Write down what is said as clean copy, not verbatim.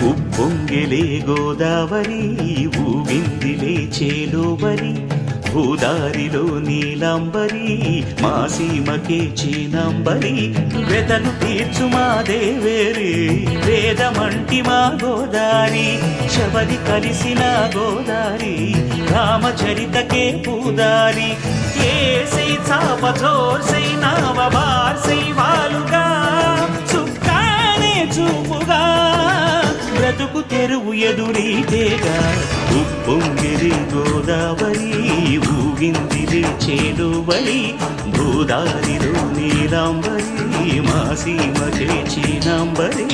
ఉప్పొంగిలే గోదావరి ఊగిందిలే చేలోబరి భూదారిలో నీలాంబరి మా సీమకే చీనాంబరి వెతలు తీర్చు మా దేవేరి వేదమంటి మా గోదారి శబరి కలిసిన గోదారి రామచరితకే పూదారి ఏసై చాప జోర్సై నావ బార్సై వాలుగా చుక్కానే చూపుగా బ్రతుకు తెరువు ఎదురీతేగా ఉప్పొంగిరి గోదావరి ఊగిందిరి చేలువలి భూదారిలో నీలాంబరి మా సీమకే చీనాంబరి